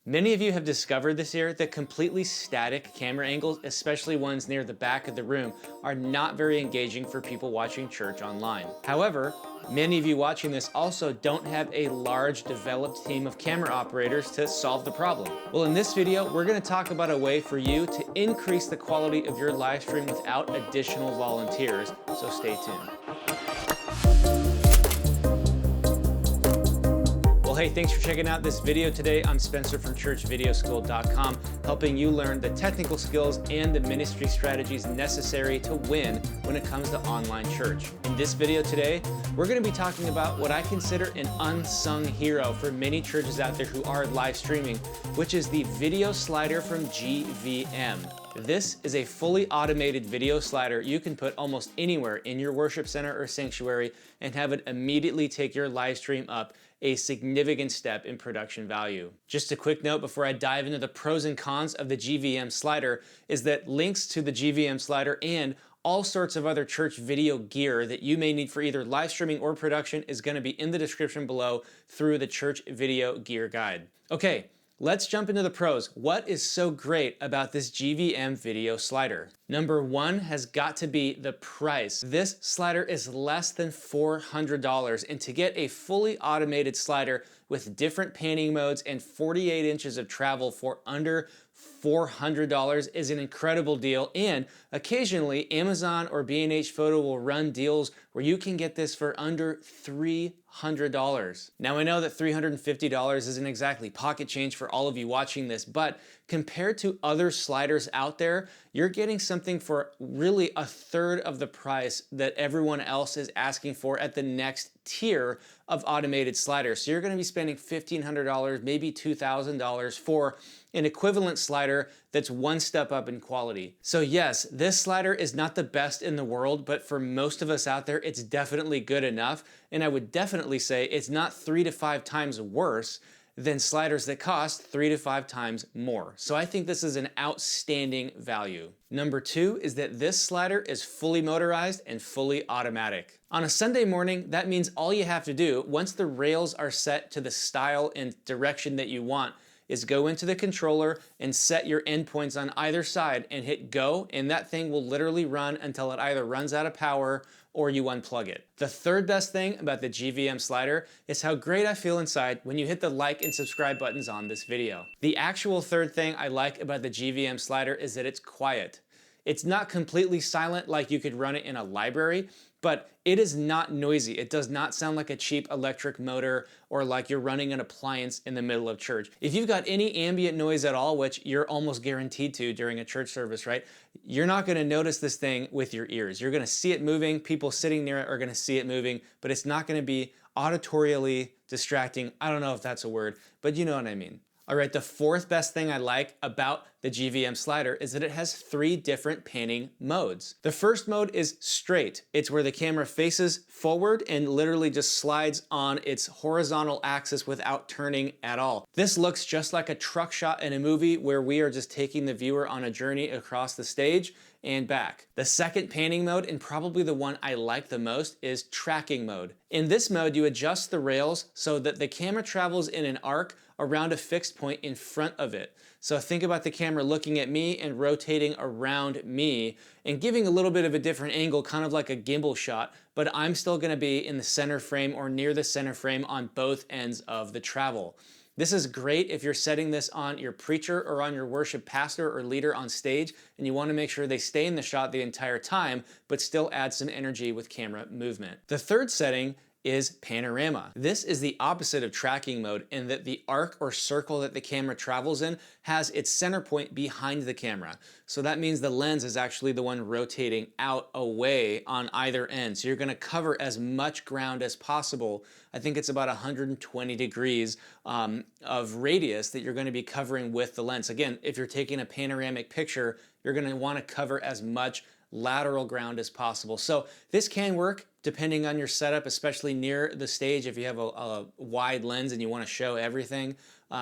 Many of you have discovered this year that completely static camera angles, especially ones near the back of the room, are not very engaging for people watching church online. However, many of you watching this also don't have a large developed team of camera operators to solve the problem. Well, in this video, we're going to talk about a way for you to increase the quality of your live stream without additional volunteers, so stay tuned. Well, hey, thanks for checking out this video today. I'm Spencer from churchvideoschool.com, helping you learn the technical skills and the ministry strategies necessary to win when it comes to online church. In this video today, we're going to be talking about what I consider an unsung hero for many churches out there who are live streaming, which is the video slider from GVM. This is a fully automated video slider you can put almost anywhere in your worship center or sanctuary and have it immediately take your live stream up a significant step in production value. Just a quick note before I dive into the pros and cons of the GVM slider is that links to the GVM slider and all sorts of other church video gear that you may need for either live streaming or production is going to be in the description below through the church video gear guide. Okay. Let's jump into the pros. What is so great about this GVM video slider? Number one has got to be the price. This slider is less than $400, and to get a fully automated slider with different panning modes and 48 inches of travel for under $400 is an incredible deal, and occasionally Amazon or B&H Photo will run deals where you can get this for under $300. Now I know that $350 isn't exactly pocket change for all of you watching this, but compared to other sliders out there, you're getting something for really a third of the price that everyone else is asking for at the next tier of automated sliders. So you're going to be spending $1,500, maybe $2,000 for an equivalent slider that's one step up in quality. So yes, this slider is not the best in the world, but for most of us out there, it's definitely good enough. And I would definitely say it's not 3 to 5 times worse than sliders that cost 3 to 5 times more. So I think this is an outstanding value. Number two is that this slider is fully motorized and fully automatic. On a Sunday morning, that means all you have to do, once the rails are set to the style and direction that you want, is go into the controller and set your endpoints on either side and hit go, and that thing will literally run until it either runs out of power or you unplug it. The third best thing about the GVM slider is how great I feel inside when you hit the like and subscribe buttons on this video. The actual third thing I like about the GVM slider is that it's quiet. It's not completely silent like you could run it in a library, but it is not noisy. It does not sound like a cheap electric motor or like you're running an appliance in the middle of church. If you've got any ambient noise at all, which you're almost guaranteed to during a church service, right? You're not gonna notice this thing with your ears. You're gonna see it moving. People sitting near it are gonna see it moving, but it's not gonna be auditorially distracting. I don't know if that's a word, but you know what I mean. All right, the fourth best thing I like about the GVM slider is that it has 3 different panning modes. The first mode is straight. It's where the camera faces forward and literally just slides on its horizontal axis without turning at all. This looks just like a truck shot in a movie where we are just taking the viewer on a journey across the stage and back. The second panning mode, and probably the one I like the most, is tracking mode. In this mode, you adjust the rails so that the camera travels in an arc around a fixed point in front of it. So think about the camera looking at me and rotating around me and giving a little bit of a different angle, kind of like a gimbal shot, but I'm still gonna be in the center frame or near the center frame on both ends of the travel. This is great if you're setting this on your preacher or on your worship pastor or leader on stage and you want to make sure they stay in the shot the entire time, but still add some energy with camera movement. The third setting is panorama. This is the opposite of tracking mode in that the arc or circle that the camera travels in has its center point behind the camera. So that means the lens is actually the one rotating out away on either end. So you're gonna cover as much ground as possible. I think it's about 120 degrees of radius that you're gonna be covering with the lens. Again, if you're taking a panoramic picture, you're gonna wanna cover as much lateral ground as possible. So this can work depending on your setup, especially near the stage if you have a wide lens and you want to show everything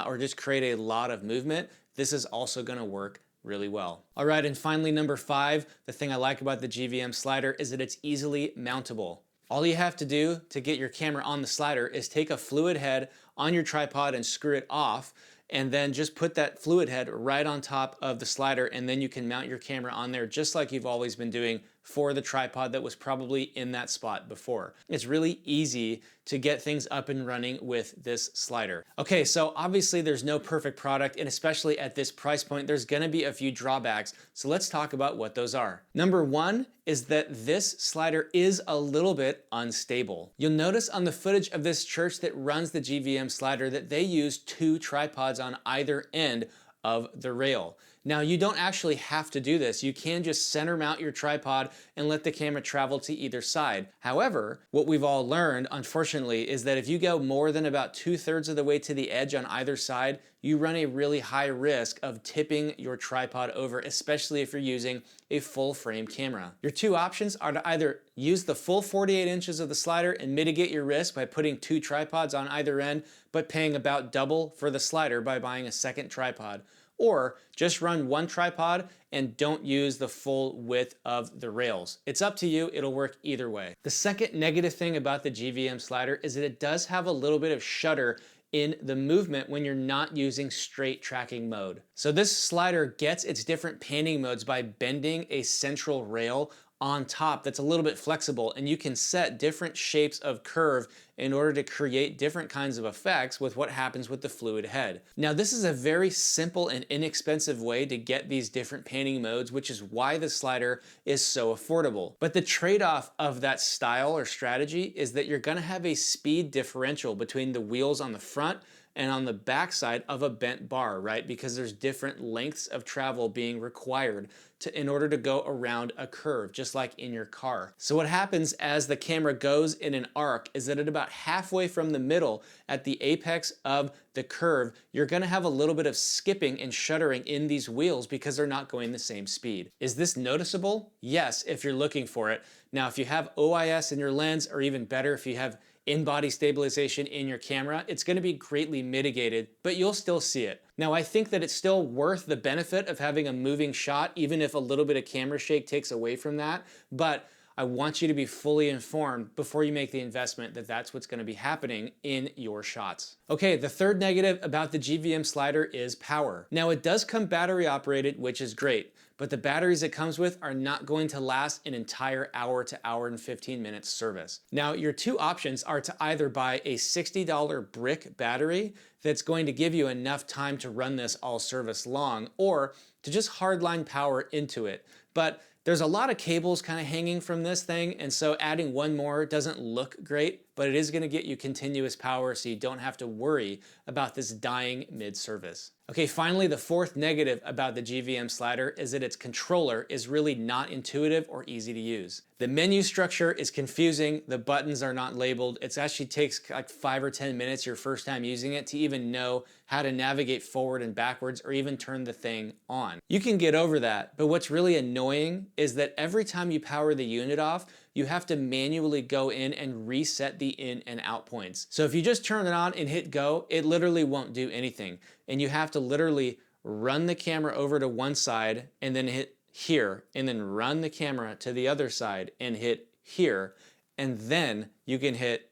or just create a lot of movement. This is also going to work really well. All right, and finally, number 5, the thing I like about the GVM slider is that it's easily mountable. All you have to do to get your camera on the slider is take a fluid head on your tripod and screw it off, and then just put that fluid head right on top of the slider, and then you can mount your camera on there just like you've always been doing for the tripod that was probably in that spot before. It's really easy to get things up and running with this slider. Okay, so obviously there's no perfect product, and especially at this price point, there's gonna be a few drawbacks. So let's talk about what those are. Number one is that this slider is a little bit unstable. You'll notice on the footage of this church that runs the GVM slider that they use 2 tripods on either end of the rail. Now, you don't actually have to do this. You can just center mount your tripod and let the camera travel to either side. However, what we've all learned, unfortunately, is that if you go more than about 2/3 of the way to the edge on either side, you run a really high risk of tipping your tripod over, especially if you're using a full frame camera. Your 2 options are to either use the full 48 inches of the slider and mitigate your risk by putting 2 tripods on either end, but paying about double for the slider by buying a second tripod, or just run 1 tripod and don't use the full width of the rails. It's up to you, it'll work either way. The second negative thing about the GVM slider is that it does have a little bit of shudder in the movement when you're not using straight tracking mode. So this slider gets its different panning modes by bending a central rail on top that's a little bit flexible, and you can set different shapes of curve in order to create different kinds of effects with what happens with the fluid head. Now, this is a very simple and inexpensive way to get these different panning modes, which is why the slider is so affordable. But the trade-off of that style or strategy is that you're gonna have a speed differential between the wheels on the front and on the backside of a bent bar, right? Because there's different lengths of travel being required in order to go around a curve, just like in your car. So what happens as the camera goes in an arc is that at about halfway from the middle, at the apex of the curve, you're gonna have a little bit of skipping and shuddering in these wheels because they're not going the same speed. Is this noticeable? Yes, if you're looking for it. Now, if you have OIS in your lens, or even better, if you have in-body stabilization in your camera, it's gonna be greatly mitigated, but you'll still see it. Now, I think that it's still worth the benefit of having a moving shot, even if a little bit of camera shake takes away from that, but I want you to be fully informed before you make the investment that that's what's gonna be happening in your shots. Okay, the third negative about the GVM slider is power. Now, it does come battery operated, which is great, but the batteries it comes with are not going to last an entire hour to hour and 15 minutes service. Now, your 2 options are to either buy a $60 brick battery that's going to give you enough time to run this all service long, or to just hardline power into it. But there's a lot of cables kind of hanging from this thing, and so adding 1 more doesn't look great, but it is gonna get you continuous power so you don't have to worry about this dying mid-service. Okay, finally, the 4th negative about the GVM slider is that its controller is really not intuitive or easy to use. The menu structure is confusing, the buttons are not labeled. It actually takes like 5 or 10 minutes your first time using it to even know how to navigate forward and backwards or even turn the thing on. You can get over that, but what's really annoying is that every time you power the unit off, you have to manually go in and reset the in and out points. So if you just turn it on and hit go, it literally won't do anything. And you have to literally run the camera over to one side and then hit here, and then run the camera to the other side and hit here, and then you can hit,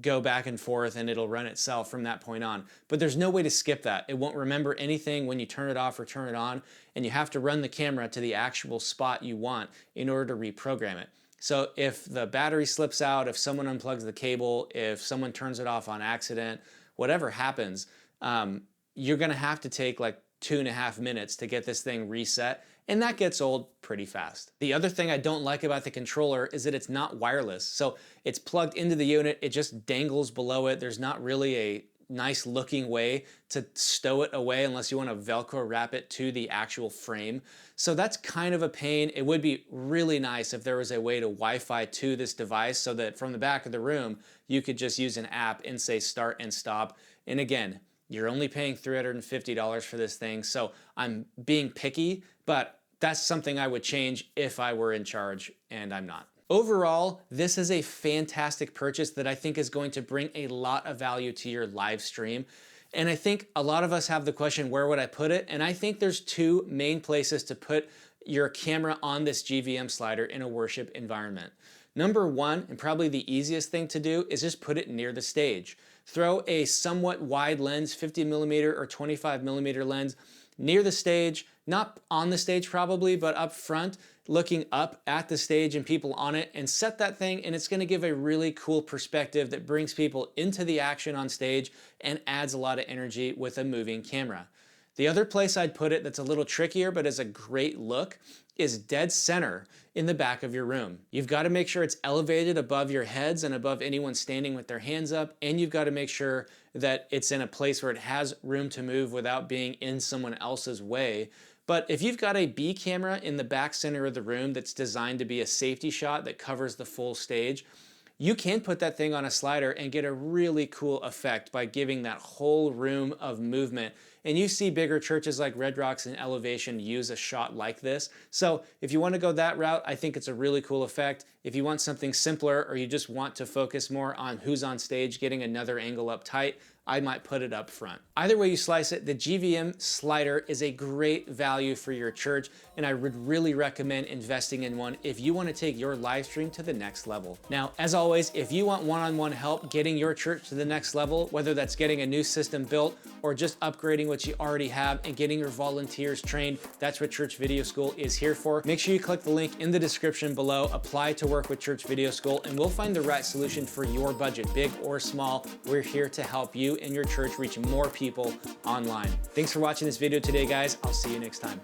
go back and forth and it'll run itself from that point on. But there's no way to skip that. It won't remember anything when you turn it off or turn it on, and you have to run the camera to the actual spot you want in order to reprogram it. So if the battery slips out, if someone unplugs the cable, if someone turns it off on accident, whatever happens, you're gonna have to take like 2.5 minutes to get this thing reset, and that gets old pretty fast. The other thing I don't like about the controller is that it's not wireless. So it's plugged into the unit, it just dangles below it. There's not really a nice looking way to stow it away unless you want to Velcro wrap it to the actual frame. So that's kind of a pain. It would be really nice if there was a way to Wi-Fi to this device so that from the back of the room, you could just use an app and say start and stop. And again, you're only paying $350 for this thing. So I'm being picky, but that's something I would change if I were in charge, and I'm not. Overall, this is a fantastic purchase that I think is going to bring a lot of value to your live stream. And I think a lot of us have the question, where would I put it? And I think there's 2 main places to put your camera on this GVM slider in a worship environment. Number 1, and probably the easiest thing to do, is just put it near the stage. throw a somewhat wide lens, 50mm or 25mm lens, near the stage, not on the stage probably, but up front, looking up at the stage and people on it, and set that thing, and it's gonna give a really cool perspective that brings people into the action on stage and adds a lot of energy with a moving camera. The other place I'd put it that's a little trickier but is a great look is dead center in the back of your room. You've got to make sure it's elevated above your heads and above anyone standing with their hands up, and you've got to make sure that it's in a place where it has room to move without being in someone else's way. But if you've got a B camera in the back center of the room that's designed to be a safety shot that covers the full stage, you can put that thing on a slider and get a really cool effect by giving that whole room of movement. And you see bigger churches like Red Rocks and Elevation use a shot like this. So if you want to go that route, I think it's a really cool effect. If you want something simpler, or you just want to focus more on who's on stage getting another angle up tight, I might put it up front. Either way you slice it, the GVM slider is a great value for your church, and I would really recommend investing in one if you want to take your live stream to the next level. Now, as always, if you want one-on-one help getting your church to the next level, whether that's getting a new system built or just upgrading what you already have and getting your volunteers trained, that's what Church Video School is here for. Make sure you click the link in the description below, apply to work with Church Video School, and we'll find the right solution for your budget, big or small. We're here to help you and your church reach more people online. Thanks for watching this video today, guys. I'll see you next time.